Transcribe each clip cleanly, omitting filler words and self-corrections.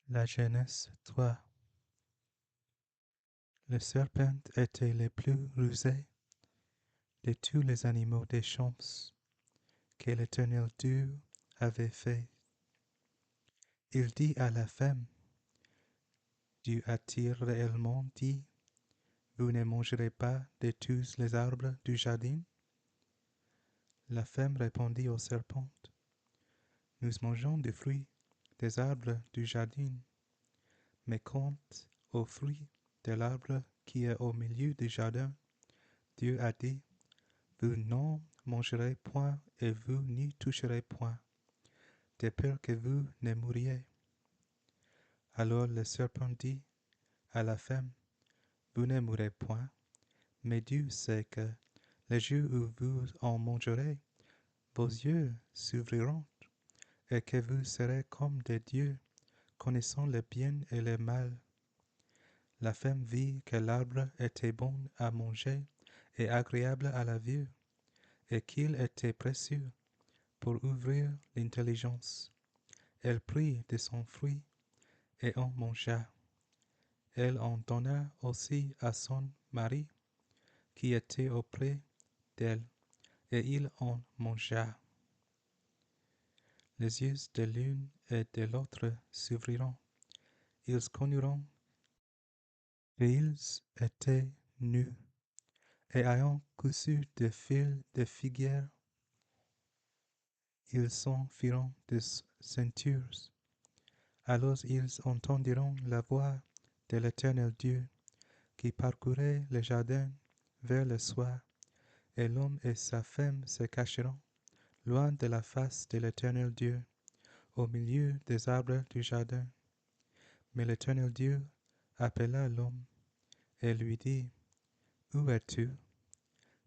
La Genèse 3. Le serpent était le plus rusé de tous les animaux des champs que l'Éternel Dieu avait fait. Il dit à la femme, Dieu a-t-il réellement dit, vous ne mangerez pas de tous les arbres du jardin? La femme répondit au serpent, nous mangeons des fruits des arbres du jardin, mais quant aux fruits de l'arbre qui est au milieu du jardin, Dieu a dit, vous n'en mangerez point et vous n'y toucherez point, de peur que vous ne mouriez. Alors le serpent dit à la femme, vous ne mourrez point, mais Dieu sait que le jour où vous en mangerez, vos yeux s'ouvriront, et que vous serez comme des dieux, connaissant le bien et le mal. La femme vit que l'arbre était bon à manger et agréable à la vue, et qu'il était précieux pour ouvrir l'intelligence. Elle prit de son fruit et en mangea. Elle en donna aussi à son mari, qui était auprès d'elle, et il en mangea. Les yeux de l'une et de l'autre s'ouvriront. Ils connurent qu'ils étaient nus, et ayant cousu des fils de figuier, ils s'en firent des ceintures. Alors ils entendirent la voix de l'Éternel Dieu, qui parcourait le jardin vers le soir, et l'homme et sa femme se cacheront, loin de la face de l'Éternel Dieu, au milieu des arbres du jardin. Mais l'Éternel Dieu appela l'homme, et lui dit, où es-tu?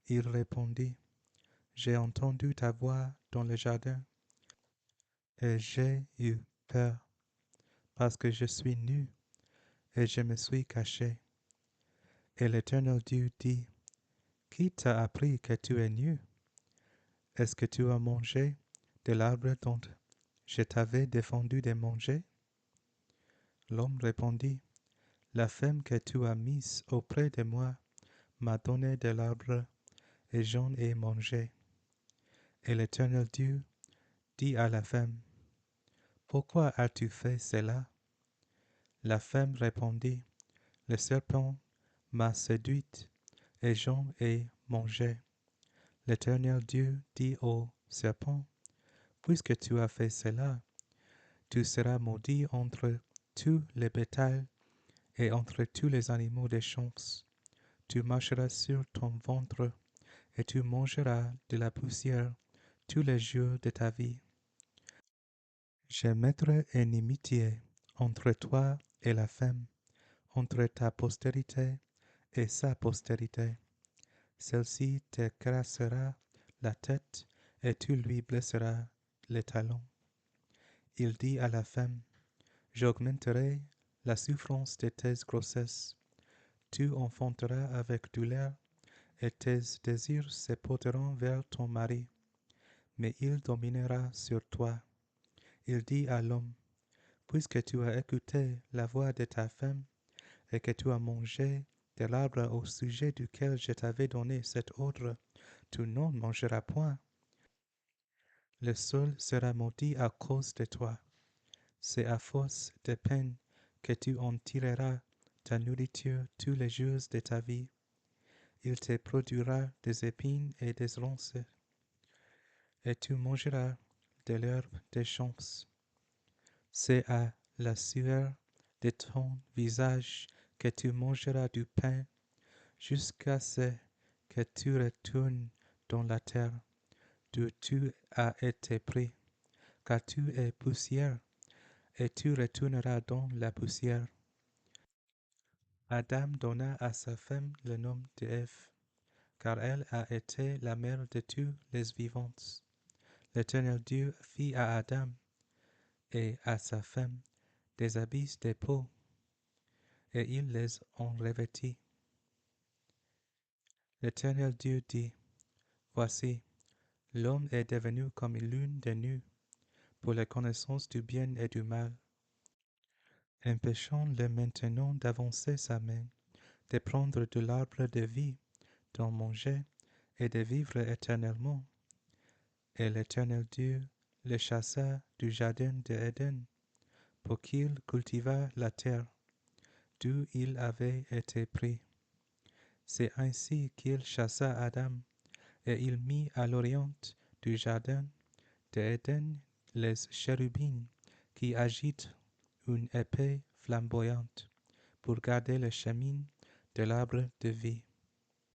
Il répondit, j'ai entendu ta voix dans le jardin, et j'ai eu peur, parce que je suis nu, et je me suis caché. Et l'Éternel Dieu dit, qui t'a appris que tu es nu? Est-ce que tu as mangé de l'arbre dont je t'avais défendu de manger? L'homme répondit, la femme que tu as mise auprès de moi m'a donné de l'arbre, et j'en ai mangé. Et l'Éternel Dieu dit à la femme, pourquoi as-tu fait cela? La femme répondit, le serpent m'a séduite, et j'en ai mangé. L'Éternel Dieu dit au serpent, puisque tu as fait cela, tu seras maudit entre tous les bétails et entre tous les animaux des champs. Tu marcheras sur ton ventre, et tu mangeras de la poussière tous les jours de ta vie. Je mettrai inimitié entre toi et la femme, entre ta postérité et sa postérité. Celle-ci te crassera la tête, et tu lui blesseras les talons. Il dit à la femme, j'augmenterai la souffrance de tes grossesses. Tu enfanteras avec douleur, et tes désirs se porteront vers ton mari, mais il dominera sur toi. Il dit à l'homme, puisque tu as écouté la voix de ta femme, et que tu as mangé de l'arbre au sujet duquel je t'avais donné cet ordre, tu n'en mangeras point. Le sol sera maudit à cause de toi. C'est à force de peine que tu en tireras ta nourriture tous les jours de ta vie. Il te produira des épines et des ronces, et tu mangeras de l'herbe des champs. C'est à la sueur de ton visage que tu mangeras du pain, jusqu'à ce que tu retournes dans la terre, d'où tu as été pris, car tu es poussière, et tu retourneras dans la poussière. Adam donna à sa femme le nom d'Ève, car elle a été la mère de tous les vivants. L'Éternel Dieu fit à Adam et à sa femme des habits de peau, et il les en revêtit. L'Éternel Dieu dit, voici, l'homme est devenu comme l'une des nues, pour la connaissance du bien et du mal. empêchant-le maintenant d'avancer sa main, de prendre de l'arbre de vie, d'en manger et de vivre éternellement. Et l'Éternel Dieu le chassa du jardin d'Éden pour qu'il cultivât la terre, d'où il avait été pris. C'est ainsi qu'il chassa Adam, et il mit à l'orient du jardin d'Éden les chérubins qui agitent une épée flamboyante pour garder le chemin de l'arbre de vie.